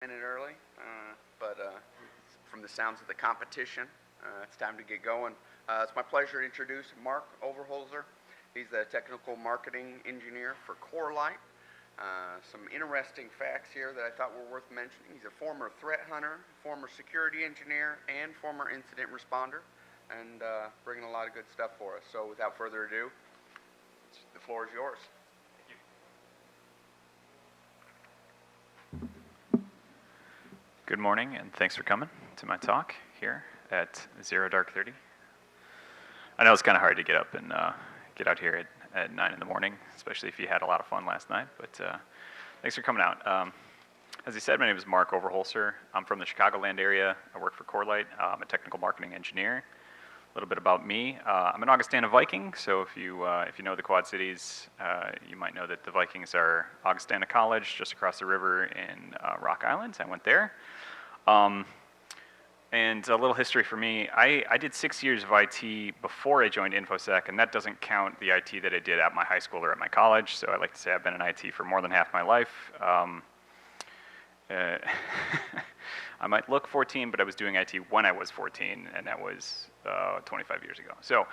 Minute early, but from the sounds of the competition, it's time to get going. It's my pleasure to introduce Mark Overholser. He's the technical marketing engineer for Corelight. Some interesting facts here that I thought were worth mentioning. He's a former threat hunter, former security engineer, and former incident responder, and bringing a lot of good stuff for us. So without further ado, the floor is yours. Good morning, and thanks for coming to my talk here at 0 dark 30. I know it's kind of hard to get up and get out here at 9 in the morning, especially if you had a lot of fun last night, but thanks for coming out. As he said, my name is Mark Overholser. I'm from the Chicagoland area. I work for Corelight. I'm a technical marketing engineer. A little bit about me. I'm an Augustana Viking, so if you know the Quad Cities, you might know that the Vikings are Augustana College, just across the river in Rock Island. I went there. And a little history for me, I did 6 years of IT before I joined InfoSec, and that doesn't count the IT that I did at my high school or at my college, so I like to say I've been in IT for more than half my life. I might look 14, but I was doing IT when I was 14, and that was 25 years ago. So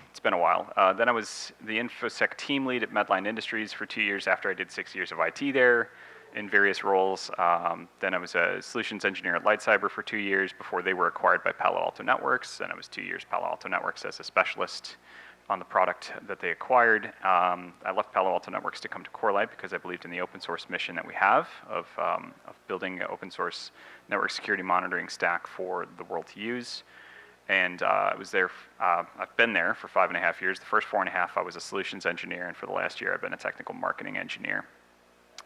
it's been a while. Then I was the InfoSec team lead at Medline Industries for 2 years after I did 6 years of IT there in various roles. Then I was a solutions engineer at LightCyber for 2 years before they were acquired by Palo Alto Networks. Then I was 2 years Palo Alto Networks as a specialist on the product that they acquired. I left Palo Alto Networks to come to Corelight because I believed in the open source mission that we have of building an open source network security monitoring stack for the world to use. And I was there. I've been there for 5.5 years. The first 4.5 I was a solutions engineer, and for the last year I've been a technical marketing engineer.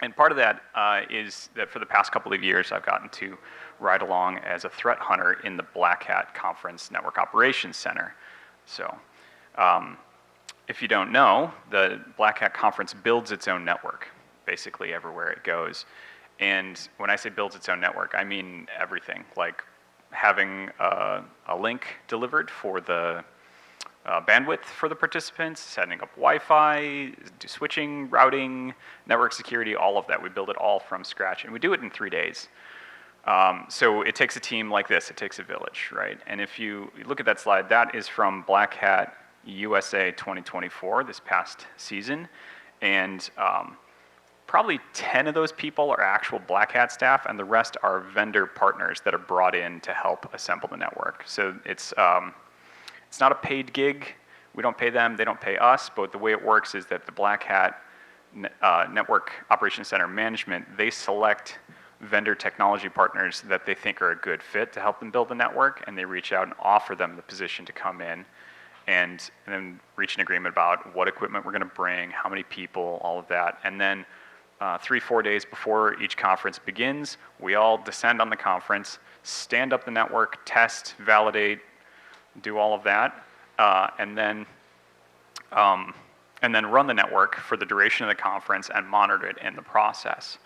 And part of that is that for the past couple of years I've gotten to ride along as a threat hunter in the Black Hat Conference Network Operations Center. So if you don't know, the Black Hat Conference builds its own network, basically everywhere it goes. And when I say builds its own network, I mean everything, like having a link delivered for the bandwidth for the participants, setting up Wi-Fi, switching, routing, network security, all of that. We build it all from scratch, and we do it in 3 days. So it takes a team like this. It takes a village, right? And if you look at that slide, that is from Black Hat USA 2024, this past season. And probably 10 of those people are actual Black Hat staff, and the rest are vendor partners that are brought in to help assemble the network. So it's not a paid gig. We don't pay them, they don't pay us, but the way it works is that the Black Hat Network Operations Center management, they select vendor technology partners that they think are a good fit to help them build the network, and they reach out and offer them the position to come in and then reach an agreement about what equipment we're gonna bring, how many people, all of that. And then 3-4 days before each conference begins, we all descend on the conference, stand up the network, test, validate, do all of that, and then run the network for the duration of the conference and monitor it in the process.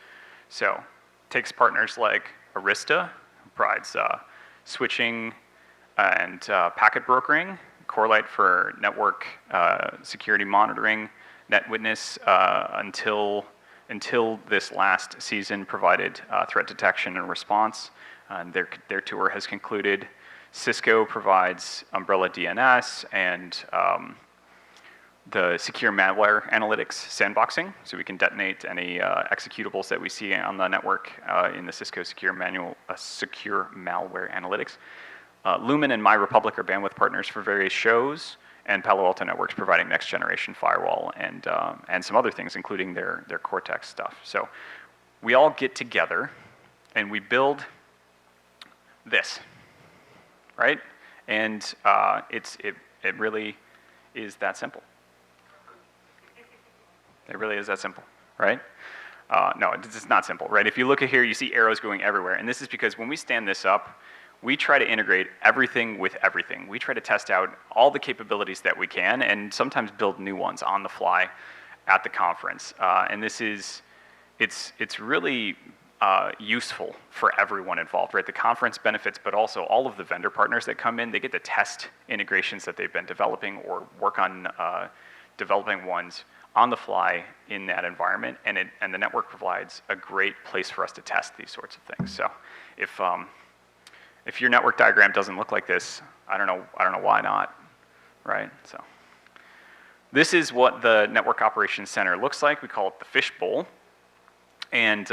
So it takes partners like Arista, who provides switching and packet brokering, Corelight for network security monitoring, NetWitness until this last season provided threat detection and response. And their tour has concluded. Cisco provides Umbrella DNS and the secure malware analytics sandboxing, so we can detonate any executables that we see on the network in the Cisco secure malware analytics. Lumen and MyRepublic are bandwidth partners for various shows, and Palo Alto Networks providing next generation firewall and some other things, including their Cortex stuff. So we all get together and we build this. Right? And it really is that simple. It really is that simple, right? No, it's not simple, right? If you look at here, you see arrows going everywhere. And this is because when we stand this up, we try to integrate everything with everything. We try to test out all the capabilities that we can and sometimes build new ones on the fly at the conference. And this is, it's really useful for everyone involved, right? The conference benefits, but also all of the vendor partners that come in, they get to test integrations that they've been developing or work on developing ones on the fly in that environment, and the network provides a great place for us to test these sorts of things. So if your network diagram doesn't look like this, I don't know why not, right? So this is what the Network Operations Center looks like. We call it the fishbowl. And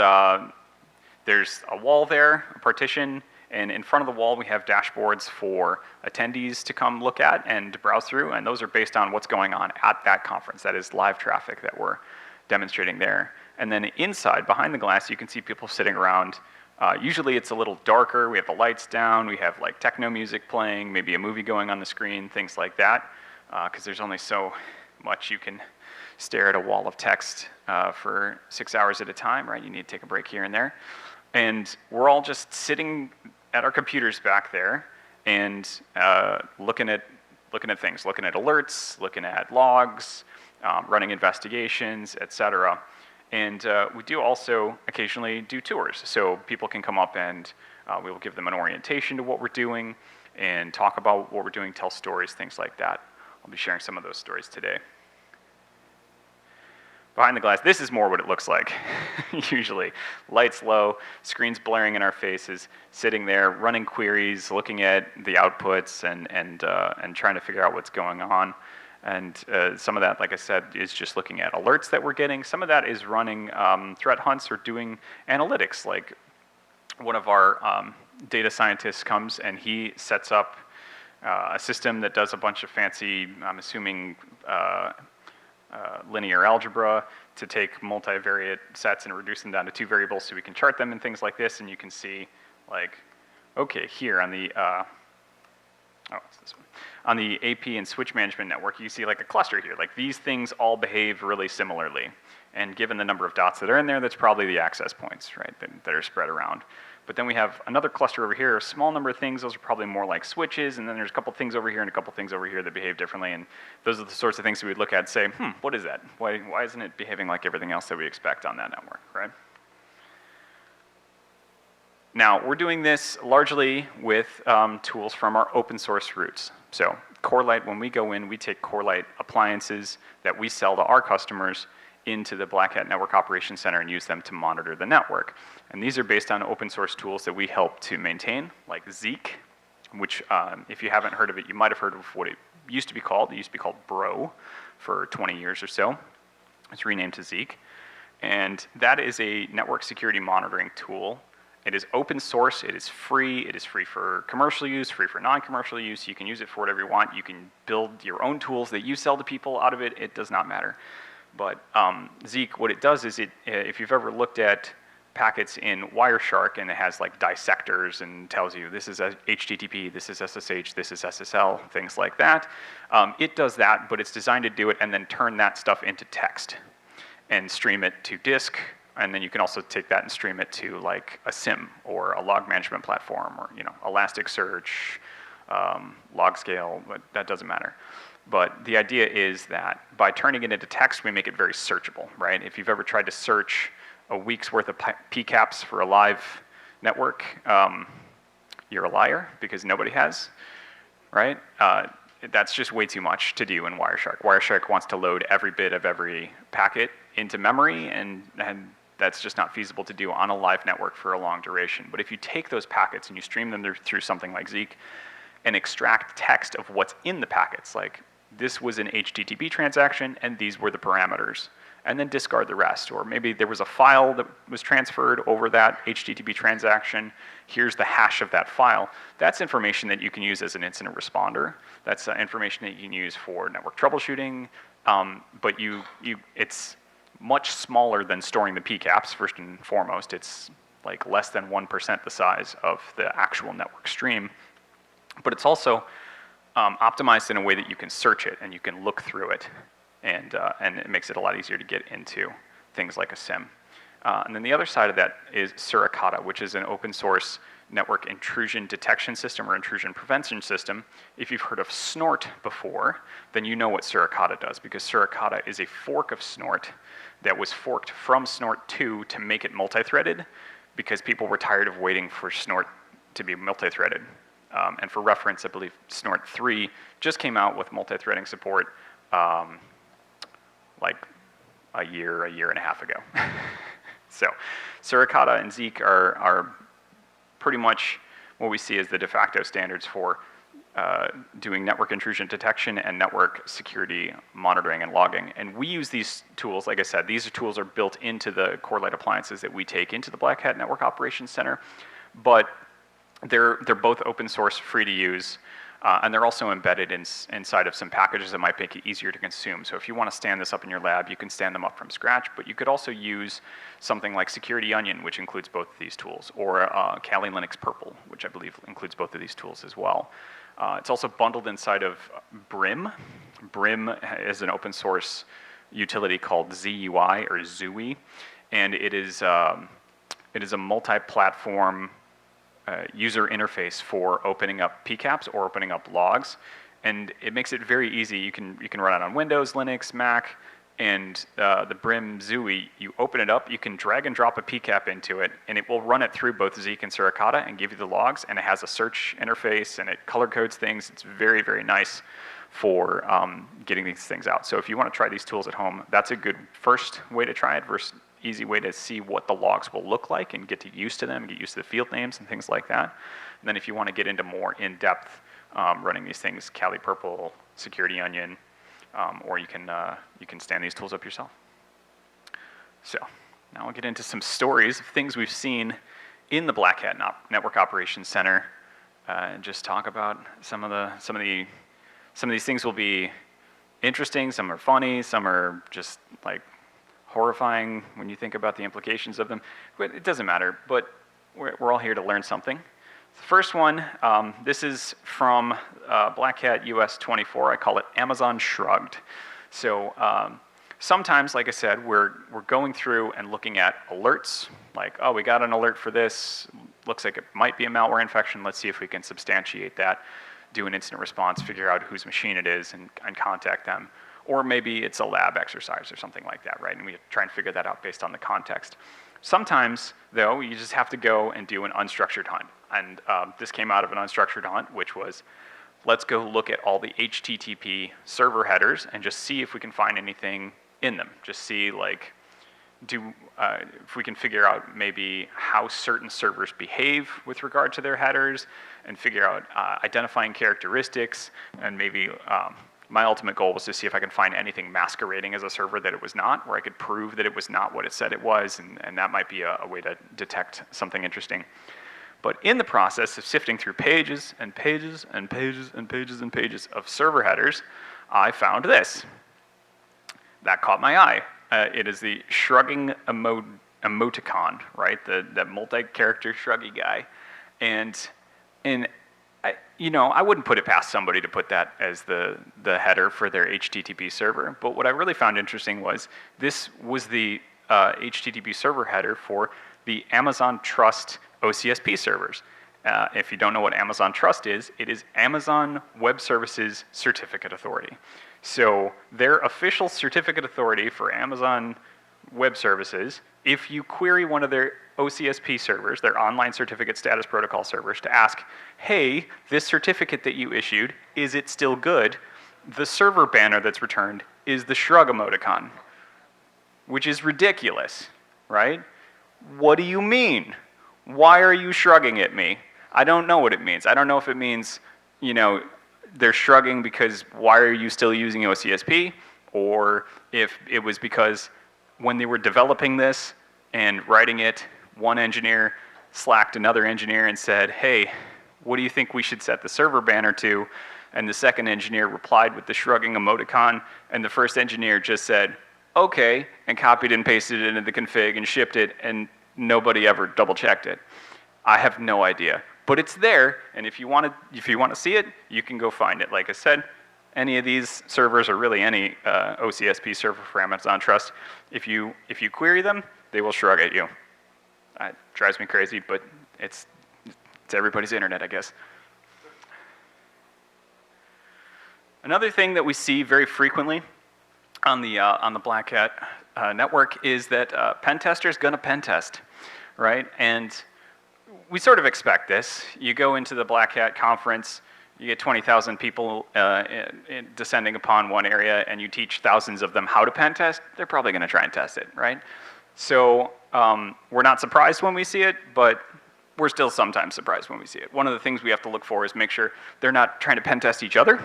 there's a wall there, a partition, and in front of the wall we have dashboards for attendees to come look at and browse through, and those are based on what's going on at that conference. That is live traffic that we're demonstrating there. And then inside, behind the glass, you can see people sitting around. Usually it's a little darker, we have the lights down, we have like techno music playing, maybe a movie going on the screen, things like that, because there's only so much you can stare at a wall of text for 6 hours at a time, right? You need to take a break here and there. And we're all just sitting at our computers back there and looking at things, looking at alerts, looking at logs, running investigations, etc. And we do also occasionally do tours. So people can come up and we will give them an orientation to what we're doing and talk about what we're doing, tell stories, things like that. I'll be sharing some of those stories today. Behind the glass, this is more what it looks like, usually. Lights low, screens blaring in our faces, sitting there, running queries, looking at the outputs, and trying to figure out what's going on. And some of that, like I said, is just looking at alerts that we're getting. Some of that is running threat hunts or doing analytics. Like one of our data scientists comes and he sets up a system that does a bunch of fancy, I'm assuming, linear algebra to take multivariate sets and reduce them down to 2 variables so we can chart them and things like this, and you can see, like, okay, here on the, it's this one. On the AP and switch management network, you see like a cluster here. Like these things all behave really similarly. And given the number of dots that are in there, that's probably the access points, right, that are spread around. But then we have another cluster over here, a small number of things. Those are probably more like switches, and then there's a couple things over here and a couple things over here that behave differently, and those are the sorts of things we would look at and say, what is that? Why isn't it behaving like everything else that we expect on that network, right? Now, we're doing this largely with tools from our open source roots. So Corelight, when we go in, we take Corelight appliances that we sell to our customers into the Black Hat Network Operations Center and use them to monitor the network. And these are based on open source tools that we help to maintain, like Zeek, which if you haven't heard of it, you might have heard of what it used to be called. It used to be called Bro for 20 years or so. It's renamed to Zeek. And that is a network security monitoring tool. It is open source, it is free for commercial use, free for non-commercial use. You can use it for whatever you want. You can build your own tools that you sell to people out of it. It does not matter. But Zeek, what it does is if you've ever looked at packets in Wireshark and it has like dissectors and tells you this is HTTP, this is SSH, this is SSL, things like that, it does that, but it's designed to do it and then turn that stuff into text and stream it to disk, and then you can also take that and stream it to like a SIM or a log management platform or Elasticsearch, LogScale, but that doesn't matter. But the idea is that by turning it into text, we make it very searchable, right? If you've ever tried to search a week's worth of PCAPs for a live network, you're a liar because nobody has, right? That's just way too much to do in Wireshark. Wireshark wants to load every bit of every packet into memory, and that's just not feasible to do on a live network for a long duration. But if you take those packets and you stream them through something like Zeek and extract text of what's in the packets, like this was an HTTP transaction and these were the parameters, and then discard the rest. Or maybe there was a file that was transferred over that HTTP transaction. Here's the hash of that file. That's information that you can use as an incident responder. That's information that you can use for network troubleshooting. But it's much smaller than storing the PCAPs, first and foremost. It's like less than 1% the size of the actual network stream. But it's also optimized in a way that you can search it and you can look through it, and it makes it a lot easier to get into things like a SIM. And then the other side of that is Suricata, which is an open source network intrusion detection system or intrusion prevention system. If you've heard of Snort before, then you know what Suricata does, because Suricata is a fork of Snort that was forked from Snort 2 to make it multi-threaded, because people were tired of waiting for Snort to be multi-threaded. And for reference, I believe Snort 3 just came out with multi-threading support like a year and a half ago. So Suricata and Zeek are pretty much what we see as the de facto standards for doing network intrusion detection and network security monitoring and logging. And we use these tools, like I said, these tools are built into the Corelight appliances that we take into the Black Hat Network Operations Center, but they're both open source, free to use, and they're also embedded inside of some packages that might make it easier to consume. So if you want to stand this up in your lab, you can stand them up from scratch, but you could also use something like Security Onion, which includes both of these tools, or Kali Linux Purple, which I believe includes both of these tools as well. It's also bundled inside of Brim. Brim is an open source utility called ZUI or ZUI, and it is a multi-platform user interface for opening up PCAPs or opening up logs, and it makes it very easy. You can run it on Windows, Linux, Mac, and the Brim ZUI, you open it up, you can drag and drop a PCAP into it, and it will run it through both Zeek and Suricata and give you the logs, and it has a search interface, and it color codes things. It's very, very nice for getting these things out. So if you want to try these tools at home, that's a good first way to try it, versus easy way to see what the logs will look like and get used to them, get used to the field names and things like that. And then if you want to get into more in-depth running these things, Kali Purple, Security Onion, or you can stand these tools up yourself. So now I'll get into some stories of things we've seen in the Black Hat Network Operations Center, and just talk about some of these things will be interesting. Some are funny. Some are just like horrifying when you think about the implications of them. But it doesn't matter. But we're all here to learn something. The first one, this is from Black Hat US 24. I call it Amazon Shrugged. So sometimes, like I said, we're going through and looking at alerts, like, oh, we got an alert for this. Looks like it might be a malware infection. Let's see if we can substantiate that, do an incident response, figure out whose machine it is, and contact them. Or maybe it's a lab exercise or something like that, right? And we try and figure that out based on the context. Sometimes, though, you just have to go and do an unstructured hunt. And this came out of an unstructured hunt, which was, let's go look at all the HTTP server headers and just see if we can find anything in them. Just see, like, if we can figure out maybe how certain servers behave with regard to their headers, and figure out identifying characteristics, and maybe my ultimate goal was to see if I can find anything masquerading as a server that it was not, where I could prove that it was not what it said it was, and that might be a way to detect something interesting. But in the process of sifting through pages and pages and pages and pages and pages of server headers, I found this. That caught my eye. It is the shrugging emoticon, right? The multi-character shruggy guy. And I wouldn't put it past somebody to put that as the header for their HTTP server. But what I really found interesting was this was the HTTP server header for the Amazon Trust OCSP servers. If you don't know what Amazon Trust is, it is Amazon Web Services Certificate Authority. So their official certificate authority for Amazon Web Services, if you query one of their OCSP servers, their online certificate status protocol servers, to ask, hey, this certificate that you issued, is it still good? The server banner that's returned is the shrug emoticon, which is ridiculous, right? What do you mean? Why are you shrugging at me? I don't know what it means. I don't know if it means, they're shrugging because why are you still using OCSP? Or if it was because when they were developing this and writing it, one engineer slacked another engineer and said, hey, what do you think we should set the server banner to? And the second engineer replied with the shrugging emoticon, and the first engineer just said, okay, and copied and pasted it into the config and shipped it, and nobody ever double checked it. I have no idea. But it's there, and if you want to see it, you can go find it. Like I said, any of these servers, or really any OCSP server for Amazon Trust, if you query them, they will shrug at you. It drives me crazy, but it's everybody's internet, I guess. Another thing that we see very frequently on the Black Hat network is that pen tester's gonna pen test, right? And we sort of expect this. You go into the Black Hat conference, You get 20,000 people descending upon one area, and you teach thousands of them how to pen test, they're probably going to try and test it, right? So we're not surprised when we see it, but we're still sometimes surprised when we see it. One of the things we have to look for is make sure they're not trying to pen test each other,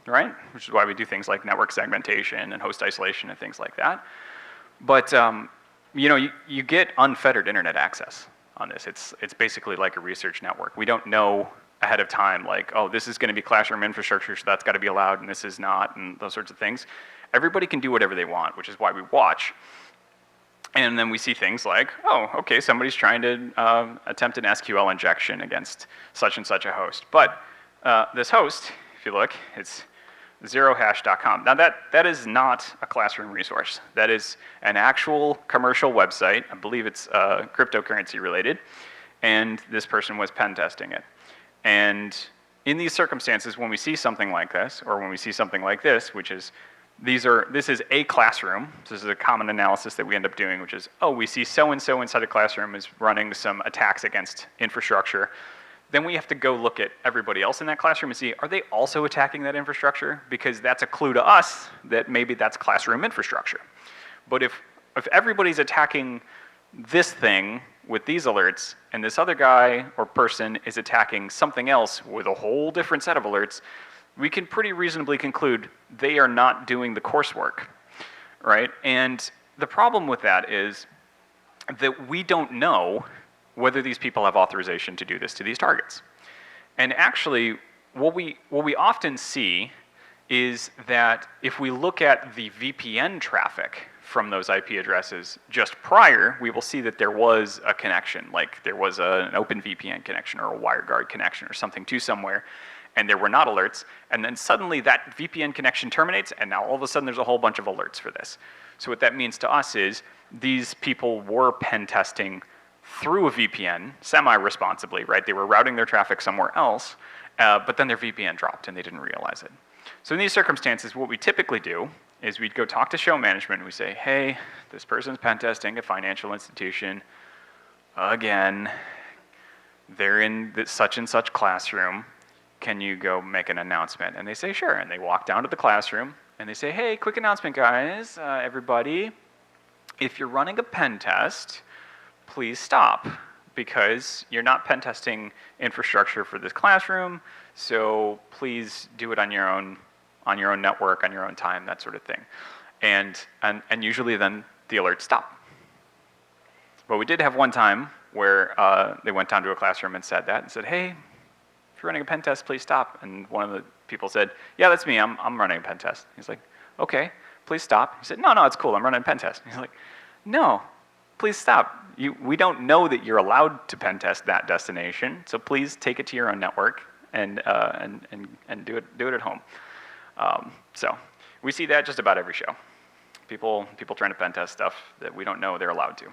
right? Which is why we do things like network segmentation and host isolation and things like that. But you know, you get unfettered internet access on this. It's basically like a research network. We don't know ahead of time, like, oh, this is going to be classroom infrastructure, so that's got to be allowed, and this is not, and those sorts of things. Everybody can do whatever they want, which is why we watch. And then we see things like, oh, okay, somebody's trying to attempt an SQL injection against such and such a host. But this host, if you look, it's zerohash.com. Now that is not a classroom resource. That is an actual commercial website. I believe it's cryptocurrency related. And this person was pen testing it. And in these circumstances, when we see something like this, or when we see something like this, which is this is a classroom. This is a common analysis that we end up doing, which is, oh, we see so-and-so inside a classroom is running some attacks against infrastructure. Then we have to go look at everybody else in that classroom and see, are they also attacking that infrastructure? Because that's a clue to us that maybe that's classroom infrastructure. But if everybody's attacking this thing with these alerts, and this other guy or person is attacking something else with a whole different set of alerts, we can pretty reasonably conclude they are not doing the coursework, right? And the problem with that is that we don't know whether these people have authorization to do this to these targets. And actually, what we often see is that if we look at the VPN traffic from those IP addresses just prior, we will see that there was a connection, like there was an open VPN connection or a WireGuard connection or something to somewhere, and there were not alerts, and then suddenly that VPN connection terminates, and now all of a sudden there's a whole bunch of alerts for this. So what that means to us is these people were pen testing through a VPN semi-responsibly, right? They were routing their traffic somewhere else, but then their VPN dropped and they didn't realize it. So in these circumstances, what we typically do is we'd go talk to show management and we say, hey, this person's pen testing a financial institution. Again, they're in this such and such classroom. Can you go make an announcement? And they say, sure. And they walk down to the classroom and they say, hey, quick announcement, guys, everybody. If you're running a pen test, please stop, because you're not pen testing infrastructure for this classroom, so please do it on your own network, on your own time, that sort of thing. And usually then the alerts stop. But we did have one time where they went down to a classroom and said that, and said, hey, if you're running a pen test, please stop. And one of the people said, yeah, that's me, I'm running a pen test. He's like, okay, please stop. He said, no, it's cool, I'm running a pen test. He's like, no, please stop. We don't know that you're allowed to pen test that destination, so please take it to your own network and do it at home. So we see that just about every show. People trying to pen test stuff that we don't know they're allowed to.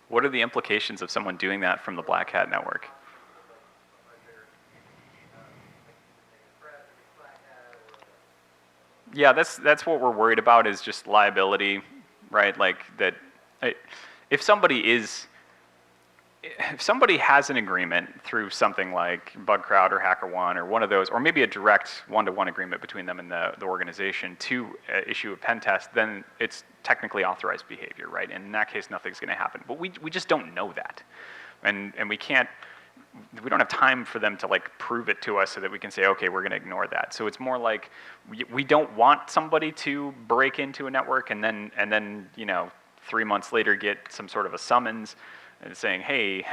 What are the implications of someone doing that from the Black Hat network? Yeah, that's what we're worried about, is just liability, right? Like that, if somebody has an agreement through something like BugCrowd or HackerOne or one of those, or maybe a direct one-to-one agreement between them and the organization to issue a pen test, then it's technically authorized behavior, right? And in that case, nothing's going to happen. But we just don't know that, and we don't have time for them to like prove it to us so that we can say, okay, we're going to ignore that. So it's more like we don't want somebody to break into a network and then 3 months later get some sort of a summons and saying, hey,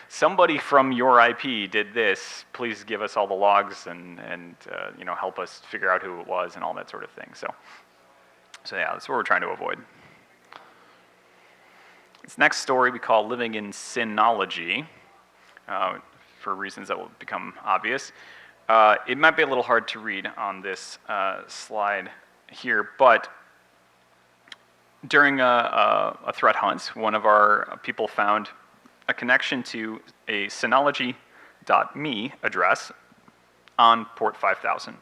somebody from your IP did this. Please give us all the logs and help us figure out who it was and all that sort of thing. So yeah, that's what we're trying to avoid. This next story we call Living in Synology, for reasons that will become obvious. It might be a little hard to read on this slide here, but during a threat hunt, one of our people found a connection to a Synology.me address on port 5000.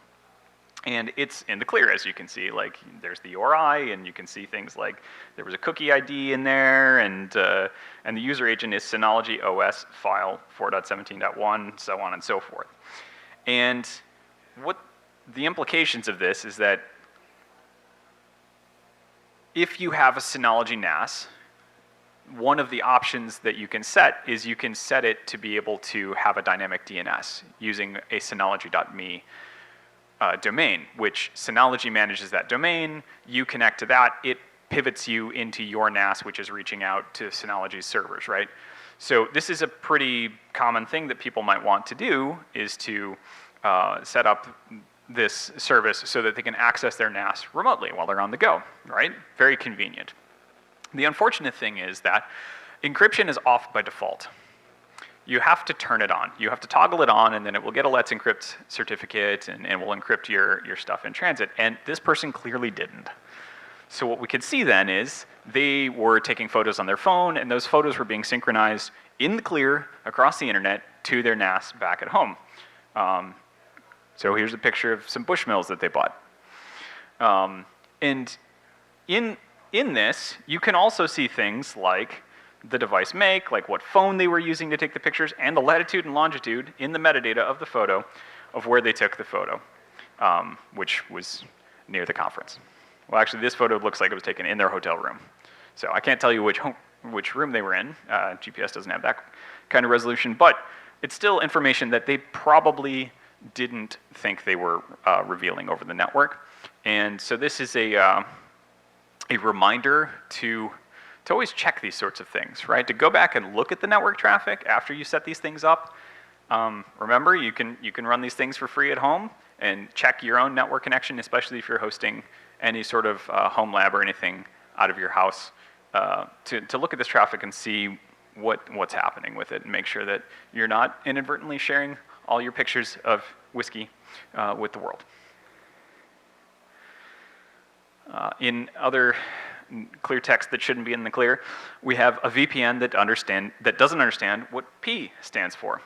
And it's in the clear, as you can see. Like, there's the URI, and you can see things like there was a cookie ID in there, and the user agent is Synology OS file 4.17.1, so on and so forth. And what the implications of this is that if you have a Synology NAS, one of the options that you can set is you can set it to be able to have a dynamic DNS using a Synology.me domain, which Synology manages that domain. You connect to that, it pivots you into your NAS, which is reaching out to Synology's servers, right? So this is a pretty common thing that people might want to do, is to set up this service so that they can access their NAS remotely while they're on the go, right? Very convenient. The unfortunate thing is that encryption is off by default. You have to turn it on. You have to toggle it on, and then it will get a Let's Encrypt certificate, and will encrypt your stuff in transit. And this person clearly didn't. So what we could see then is they were taking photos on their phone, and those photos were being synchronized in the clear across the internet to their NAS back at home. So here's a picture of some Bushmills that they bought. And in this, you can also see things like the device make, like what phone they were using to take the pictures, and the latitude and longitude in the metadata of the photo of where they took the photo, which was near the conference. Well, actually, this photo looks like it was taken in their hotel room. So I can't tell you which room they were in. GPS doesn't have that kind of resolution, but it's still information that they probably didn't think they were revealing over the network. And so this is a reminder to always check these sorts of things, right? To go back and look at the network traffic after you set these things up. Remember, you can run these things for free at home and check your own network connection, especially if you're hosting any sort of home lab or anything out of your house, to look at this traffic and see what's happening with it, and make sure that you're not inadvertently sharing all your pictures of whiskey with the world. In other clear text that shouldn't be in the clear, we have a VPN that doesn't understand what P stands for.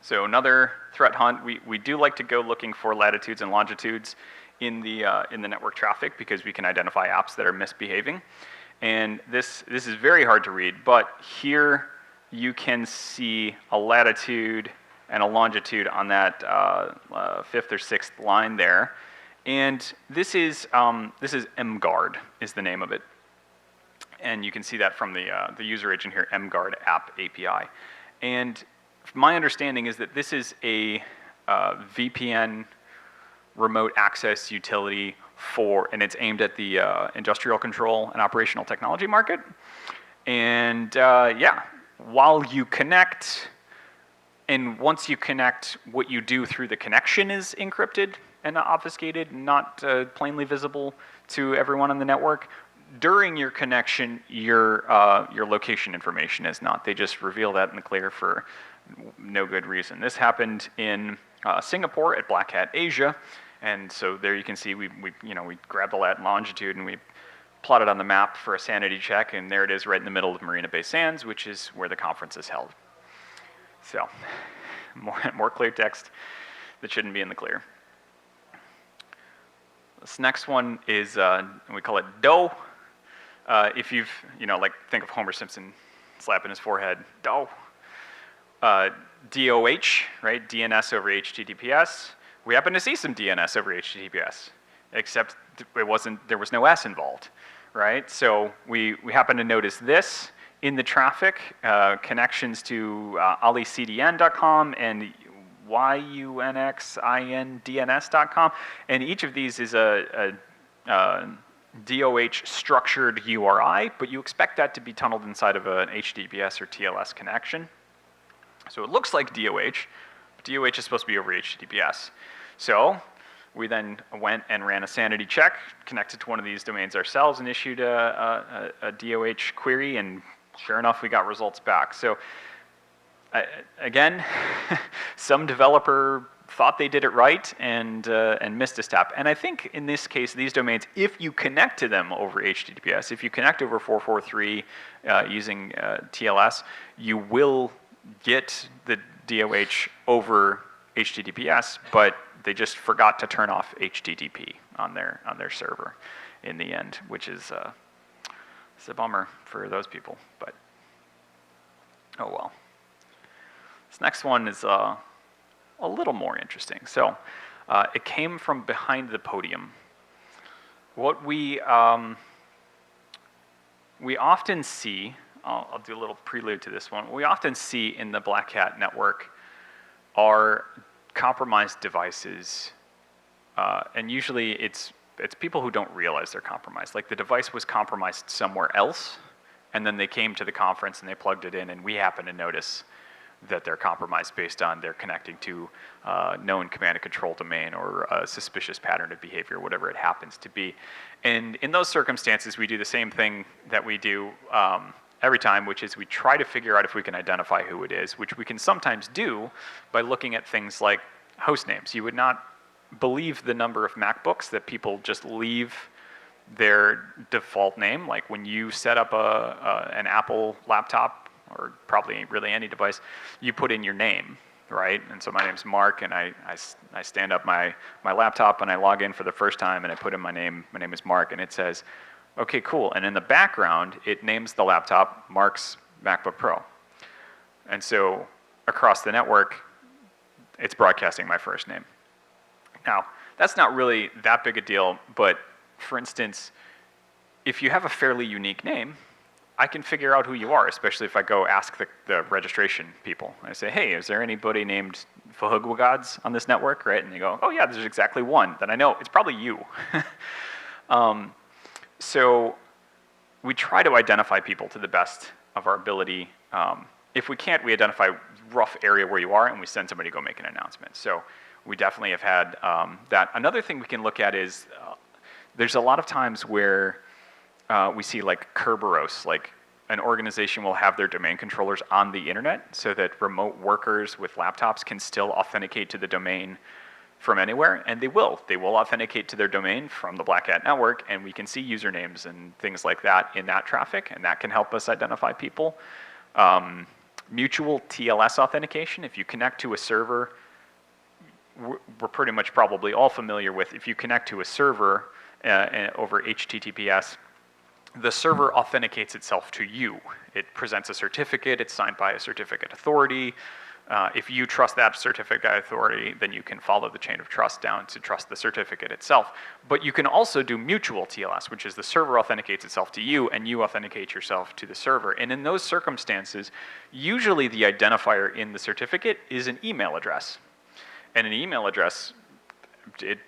So another threat hunt. We do like to go looking for latitudes and longitudes in the network traffic, because we can identify apps that are misbehaving. And this is very hard to read, but here you can see a latitude and a longitude on that fifth or sixth line there. And this is mguard is the name of it. And you can see that from the user agent here, mguard app API. And my understanding is that this is a VPN remote access utility and it's aimed at the industrial control and operational technology market. And yeah, while you connect, and once you connect, what you do through the connection is encrypted and obfuscated, not plainly visible to everyone on the network. During your connection, your location information is not. They just reveal that in the clear for no good reason. This happened in Singapore at Black Hat Asia, and so there you can see we grabbed the lat and longitude and we plotted on the map for a sanity check, and there it is right in the middle of Marina Bay Sands, which is where the conference is held. So more clear text that shouldn't be in the clear. This next one is, we call it DOE. If you've, think of Homer Simpson slapping his forehead, DOE. DOH, right, DNS over HTTPS. We happen to see some DNS over HTTPS, except there was no S involved, right? So we happen to notice this in the traffic, connections to alicdn.com and YUNXINDNS.com, and each of these is a DOH structured URI, but you expect that to be tunneled inside of an HTTPS or TLS connection. So it looks like DOH, but DOH is supposed to be over HTTPS. So we then went and ran a sanity check, connected to one of these domains ourselves, and issued a DOH query, and sure enough, we got results back. So again, some developer thought they did it right and missed a step. And I think in this case, these domains, if you connect to them over HTTPS, if you connect over 443 using TLS, you will get the DOH over HTTPS, but they just forgot to turn off HTTP on their server in the end, which is it's a bummer for those people, but oh well. This next one is a little more interesting. So it came from behind the podium. What we often see, I'll do a little prelude to this one. What we often see in the Black Hat network are compromised devices, and usually it's people who don't realize they're compromised. Like the device was compromised somewhere else, and then they came to the conference and they plugged it in, and we happen to notice that they're compromised based on they're connecting to known command and control domain or a suspicious pattern of behavior, whatever it happens to be. And in those circumstances, we do the same thing that we do every time, which is we try to figure out if we can identify who it is, which we can sometimes do by looking at things like host names. You would not believe the number of MacBooks that people just leave their default name. Like when you set up an Apple laptop, or probably really any device, you put in your name, right? And so my name's Mark, and I stand up my laptop and I log in for the first time and I put in my name is Mark, and it says, okay, cool. And in the background, it names the laptop Mark's MacBook Pro. And so across the network, it's broadcasting my first name. Now, that's not really that big a deal, but for instance, if you have a fairly unique name, I can figure out who you are, especially if I go ask the registration people. I say, hey, is there anybody named Fahugwagods on this network, right? And they go, oh yeah, there's exactly one. Then I know it's probably you. So we try to identify people to the best of our ability. If we can't, we identify rough area where you are and we send somebody to go make an announcement. So we definitely have had that. Another thing we can look at is there's a lot of times where we see like Kerberos, like an organization will have their domain controllers on the internet so that remote workers with laptops can still authenticate to the domain from anywhere, and they will. They will authenticate to their domain from the Black Hat network, and we can see usernames and things like that in that traffic, and that can help us identify people. Mutual TLS authentication, if you connect to a server, we're pretty much probably all familiar with, if you connect to a server over HTTPS, the server authenticates itself to you. It presents a certificate, it's signed by a certificate authority. If you trust that certificate authority, then you can follow the chain of trust down to trust the certificate itself. But you can also do mutual TLS, which is the server authenticates itself to you and you authenticate yourself to the server. And in those circumstances, usually the identifier in the certificate is an email address. And an email address, it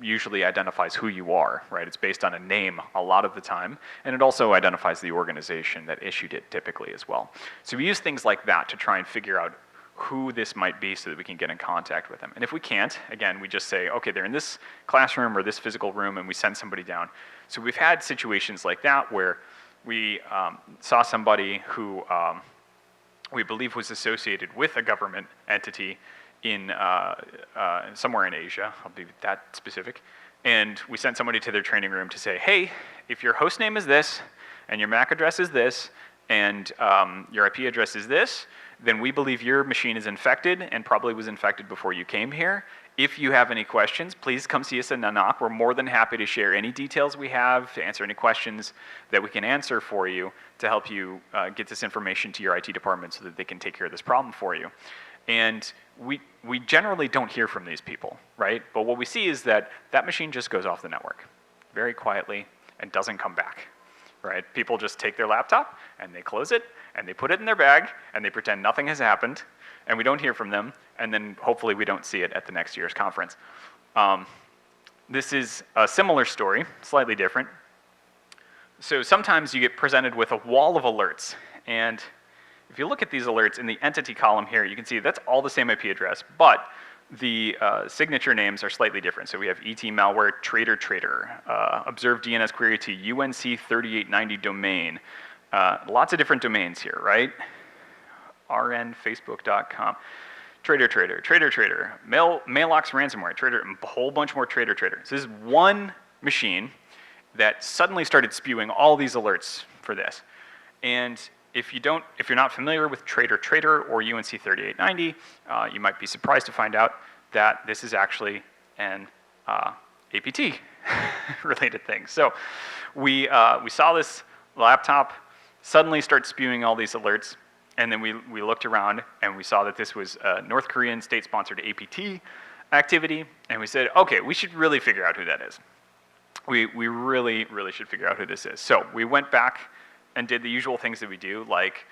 usually identifies who you are, right? It's based on a name a lot of the time, and it also identifies the organization that issued it typically as well. So we use things like that to try and figure out who this might be so that we can get in contact with them. And if we can't, again, we just say, okay, they're in this classroom or this physical room, and we send somebody down. So we've had situations like that where we saw somebody who we believe was associated with a government entity in somewhere in Asia, I'll be that specific, and we sent somebody to their training room to say, hey, if your host name is this, and your MAC address is this, and your IP address is this, then we believe your machine is infected and probably was infected before you came here. If you have any questions, please come see us in NOC. We're more than happy to share any details we have, to answer any questions that we can answer for you, to help you get this information to your IT department so that they can take care of this problem for you. And we generally don't hear from these people, right? But what we see is that that machine just goes off the network very quietly and doesn't come back, right? People just take their laptop and they close it and they put it in their bag and they pretend nothing has happened and we don't hear from them, and then hopefully we don't see it at the next year's conference. This is a similar story, slightly different. So sometimes you get presented with a wall of alerts, and if you look at these alerts in the entity column here, you can see that's all the same IP address, but the signature names are slightly different. So we have ET malware, trader, observed DNS query to UNC 3890 domain. Lots of different domains here, right? rnfacebook.com. Trader, Mailbox ransomware, trader, and a whole bunch more trader. So this is one machine that suddenly started spewing all these alerts for this. And if you're not familiar with trader or UNC 3890, you might be surprised to find out that this is actually an APT related thing. So we saw this laptop suddenly start spewing all these alerts, and then we looked around and we saw that this was a North Korean state-sponsored APT activity, and we said, okay, we should really figure out who that is. We really, really should figure out who this is. So we went back and did the usual things that we do, like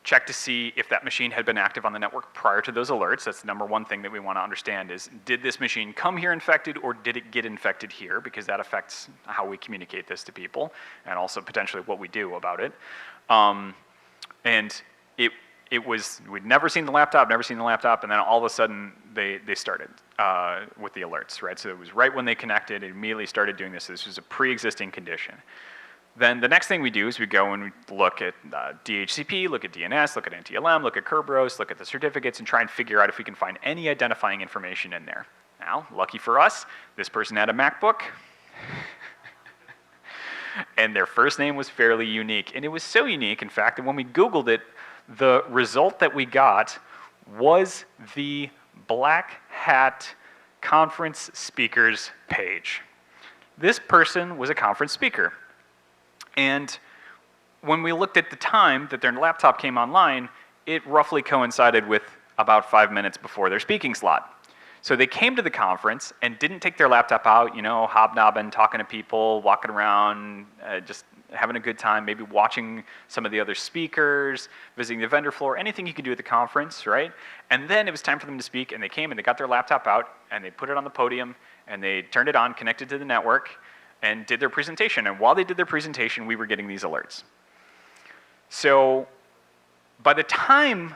check to see if that machine had been active on the network prior to those alerts. That's the number one thing that we want to understand is, did this machine come here infected or did it get infected here? Because that affects how we communicate this to people and also potentially what we do about it. And it was, we'd never seen the laptop, and then all of a sudden they started with the alerts, right? So it was right when they connected, it immediately started doing this. This was a pre-existing condition. Then the next thing we do is we go and we look at DHCP, look at DNS, look at NTLM, look at Kerberos, look at the certificates, and try and figure out if we can find any identifying information in there. Now, lucky for us, this person had a MacBook, and their first name was fairly unique. And it was so unique, in fact, that when we Googled it, the result that we got was the Black Hat conference speakers page. This person was a conference speaker. And when we looked at the time that their laptop came online, it roughly coincided with about 5 minutes before their speaking slot. So they came to the conference and didn't take their laptop out, you know, hobnobbing, talking to people, walking around, just having a good time, maybe watching some of the other speakers, visiting the vendor floor, anything you could do at the conference, right? And then it was time for them to speak, and they came and they got their laptop out, and they put it on the podium, and they turned it on, connected to the network, and did their presentation. And while they did their presentation, we were getting these alerts. So by the time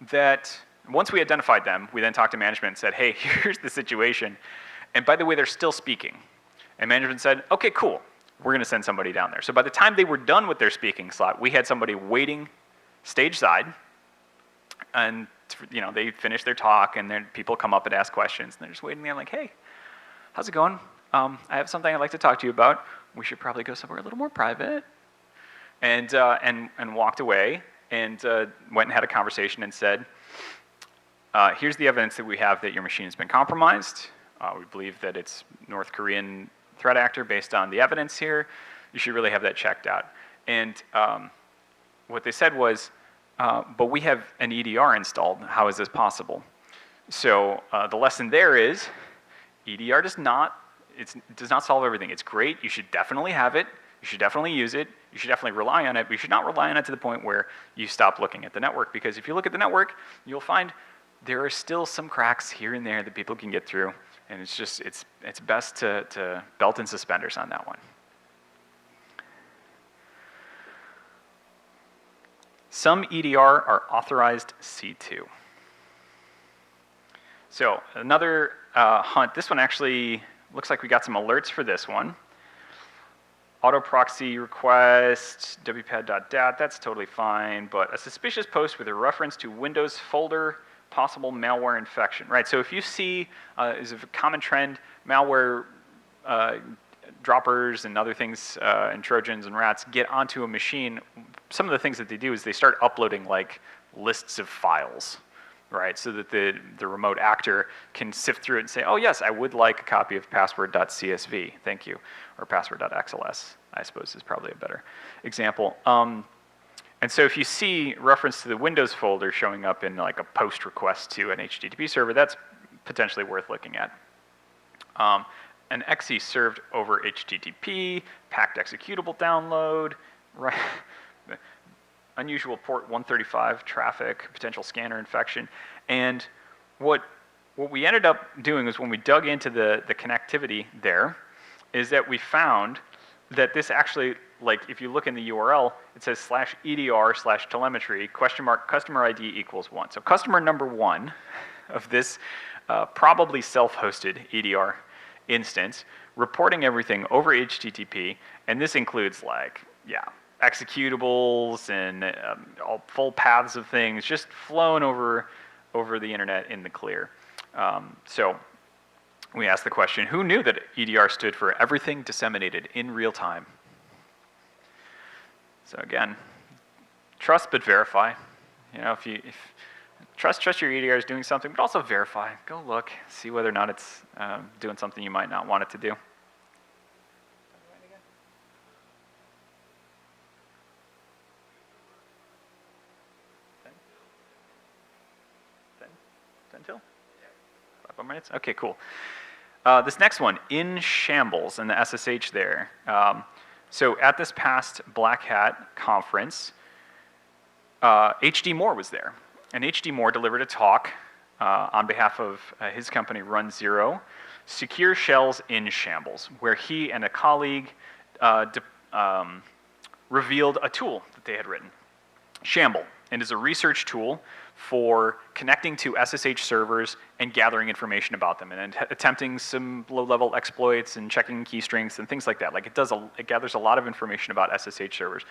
that, once we identified them, we then talked to management and said, hey, here's the situation. And by the way, they're still speaking. And management said, okay, cool. We're gonna send somebody down there. So by the time they were done with their speaking slot, we had somebody waiting stage side. And you know, they finish their talk, and then people come up and ask questions. And they're just waiting there like, hey, how's it going? I have something I'd like to talk to you about. We should probably go somewhere a little more private. And walked away and went and had a conversation and said, here's the evidence that we have that your machine has been compromised. We believe that it's North Korean threat actor based on the evidence here. You should really have that checked out. And what they said was, but we have an EDR installed. How is this possible? So the lesson there is, EDR does not solve everything. It's great. You should definitely have it. You should definitely use it. You should definitely rely on it. But you should not rely on it to the point where you stop looking at the network. Because if you look at the network, you'll find there are still some cracks here and there that people can get through. And it's just, it's best to belt and suspenders on that one. Some EDR are authorized C2. So another hunt. This one actually looks like we got some alerts for this one. Auto proxy request, wpad.dat, that's totally fine, but a suspicious post with a reference to Windows folder, possible malware infection, right? So if you see, is a common trend, malware droppers and other things, and Trojans and rats get onto a machine, some of the things that they do is they start uploading like lists of files, right? So that the remote actor can sift through it and say, oh yes, I would like a copy of password.csv, thank you. Or password.xls, I suppose is probably a better example. And so if you see reference to the Windows folder showing up in like a post request to an HTTP server, that's potentially worth looking at. An exe served over HTTP, packed executable download, right? Unusual port 135 traffic, potential scanner infection. And what we ended up doing is when we dug into the connectivity there, is that we found that this actually, like if you look in the URL, it says /EDR/telemetry, customer ID equals 1. So customer number 1 of this probably self-hosted EDR instance, reporting everything over HTTP, and this includes like, yeah, executables and all full paths of things just flown over the internet in the clear. So we asked the question, who knew that EDR stood for everything disseminated in real time? So again, trust but verify. You know, if trust your EDR is doing something, but also verify. Go look, see whether or not it's doing something you might not want it to do. 10 till? 5 more minutes? Okay, cool. This next one, in shambles, and the SSH there. So at this past Black Hat conference, H.D. Moore was there. And H.D. Moore delivered a talk on behalf of his company, Run Zero, Secure Shells in Shambles, where he and a colleague revealed a tool that they had written. Shamble, and is a research tool for connecting to SSH servers and gathering information about them, and attempting some low-level exploits and checking key strengths and things like that. Like it gathers a lot of information about SSH servers.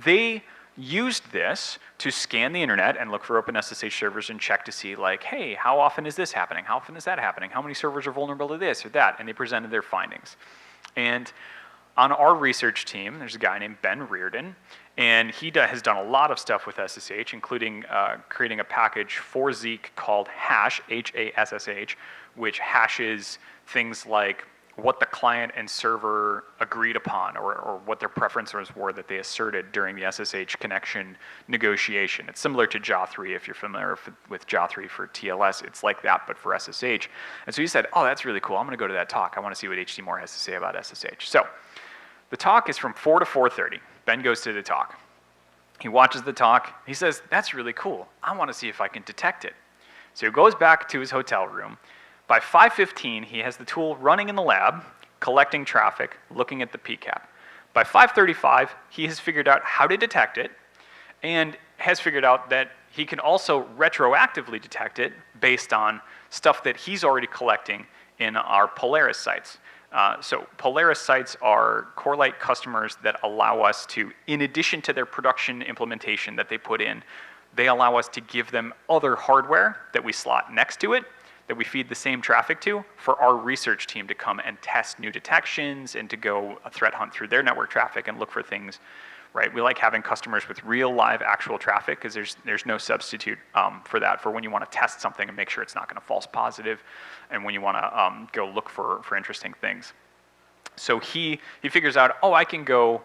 They used this to scan the internet and look for open SSH servers and check to see, like, hey, how often is this happening? How often is that happening? How many servers are vulnerable to this or that? And they presented their findings. And on our research team, there's a guy named Ben Reardon, and he has done a lot of stuff with SSH, including creating a package for Zeek called Hash, H-A-S-S-H, which hashes things like what the client and server agreed upon, or what their preferences were that they asserted during the SSH connection negotiation. It's similar to JA3 if you're familiar with JA3 for TLS. It's like that, but for SSH. And so he said, oh, that's really cool. I'm going to go to that talk. I want to see what H.D. Moore has to say about SSH. So the talk is from 4 to 4:30. Ben goes to the talk. He watches the talk. He says, that's really cool. I want to see if I can detect it. So he goes back to his hotel room. By 5:15, he has the tool running in the lab, collecting traffic, looking at the PCAP. By 5:35, he has figured out how to detect it, and has figured out that he can also retroactively detect it based on stuff that he's already collecting in our Polaris sites. So Polaris sites are Corelight customers that allow us to, in addition to their production implementation that they put in, they allow us to give them other hardware that we slot next to it, that we feed the same traffic to, for our research team to come and test new detections and to go a threat hunt through their network traffic and look for things, right? We like having customers with real live actual traffic, because there's no substitute for that, for when you want to test something and make sure it's not going to false positive, and when you want to go look for interesting things. So he figures out, oh, I can go,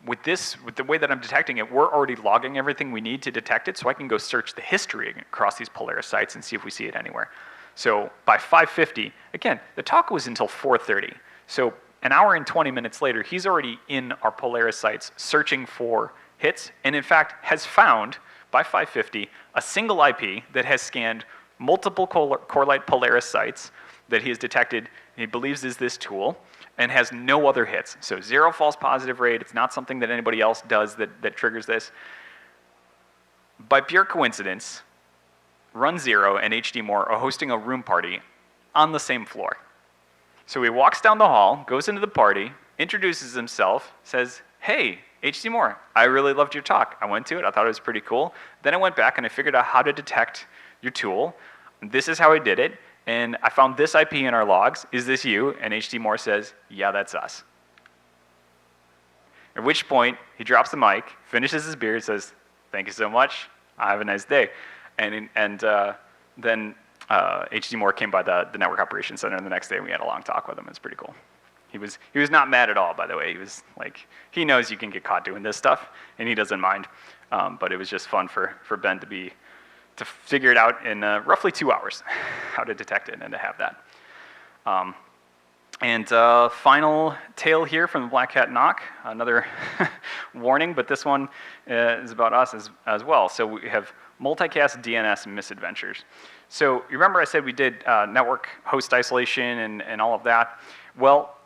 with the way that I'm detecting it, we're already logging everything we need to detect it, so I can go search the history across these Polaris sites and see if we see it anywhere. So by 5:50, again, the talk was until 4:30. So an hour and 20 minutes later, he's already in our Polaris sites searching for hits, and in fact has found, by 5:50, a single IP that has scanned multiple Corelight Polaris sites that he has detected, he believes is this tool, and has no other hits. So 0 false positive rate. It's not something that anybody else does that triggers this. By pure coincidence, Run Zero and H.D. Moore are hosting a room party on the same floor. So he walks down the hall, goes into the party, introduces himself, says, hey, H.D. Moore, I really loved your talk. I went to it. I thought it was pretty cool. Then I went back and I figured out how to detect your tool. This is how I did it. And I found this IP in our logs. Is this you? And H.D. Moore says, yeah, that's us. At which point, he drops the mic, finishes his beer, says, thank you so much. Have a nice day. And then H.D. Moore came by the Network Operations Center the next day, and we had a long talk with him. It's pretty cool. He was not mad at all, by the way. He was like, he knows you can get caught doing this stuff, and he doesn't mind. But it was just fun for Ben to figure it out in roughly 2 hours, how to detect it and to have that. Final tale here from the Black Hat NOC, another warning, but this one is about us as well. So we have multicast DNS misadventures. So you remember I said we did network host isolation and all of that? Well,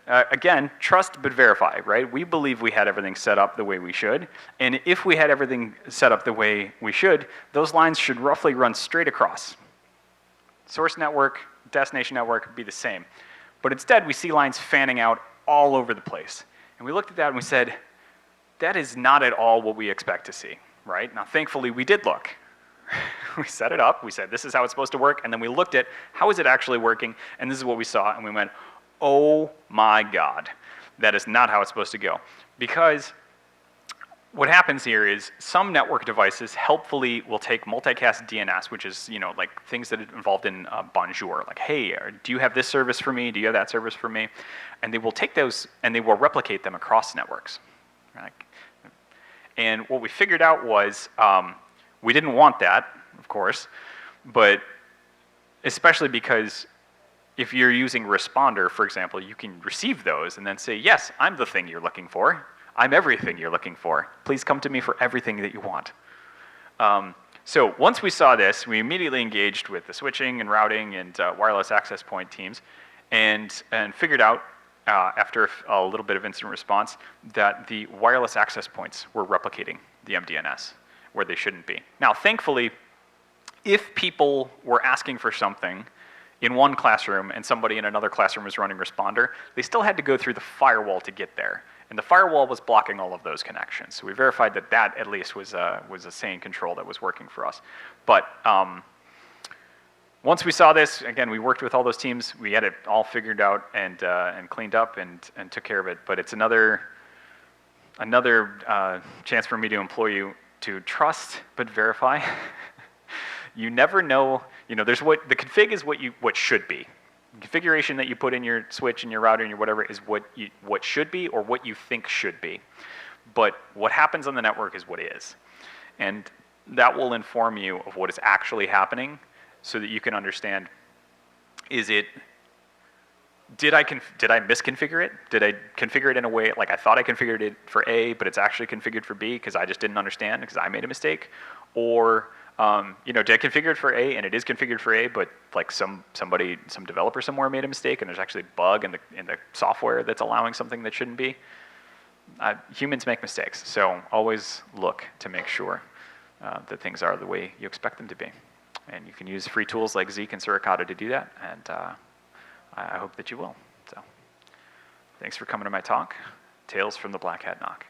again, trust but verify, right? We believe we had everything set up the way we should, and if we had everything set up the way we should, those lines should roughly run straight across. Source network, destination network, be the same. But instead, we see lines fanning out all over the place. And we looked at that and we said, that is not at all what we expect to see, right? Now, thankfully, we did look. We set it up, we said, this is how it's supposed to work, and then we looked at how is it actually working, and this is what we saw, and we went, oh my God, that is not how it's supposed to go. Because what happens here is some network devices helpfully will take multicast DNS, which is, like things that are involved in Bonjour, like, hey, do you have this service for me? Do you have that service for me? And they will take those and they will replicate them across networks. Right? And what we figured out was we didn't want that, of course, but especially because if you're using Responder, for example, you can receive those and then say, yes, I'm the thing you're looking for. I'm everything you're looking for. Please come to me for everything that you want. So once we saw this, we immediately engaged with the switching and routing and wireless access point teams and figured out, after a little bit of incident response, that the wireless access points were replicating the MDNS where they shouldn't be. Now, thankfully, if people were asking for something in one classroom and somebody in another classroom was running Responder, they still had to go through the firewall to get there. And the firewall was blocking all of those connections. So we verified that that at least was a sane control that was working for us. But once we saw this, again, we worked with all those teams. We had it all figured out and cleaned up and took care of it. But it's another chance for me to implore you to trust but verify. You never know. There's the config is what should be. The configuration that you put in your switch and your router and your whatever is what should be or what you think should be. But what happens on the network is what is. And that will inform you of what is actually happening so that you can understand, did I misconfigure it? Did I configure it in a way like I thought I configured it for A, but it's actually configured for B because I just didn't understand because I made a mistake? Or did I configure it for A and it is configured for A, but like some developer somewhere made a mistake and there's actually a bug in the software that's allowing something that shouldn't be? Humans make mistakes, so always look to make sure that things are the way you expect them to be. And you can use free tools like Zeek and Suricata to do that, and I hope that you will. So, thanks for coming to my talk. Tales from the Black Hat NOC.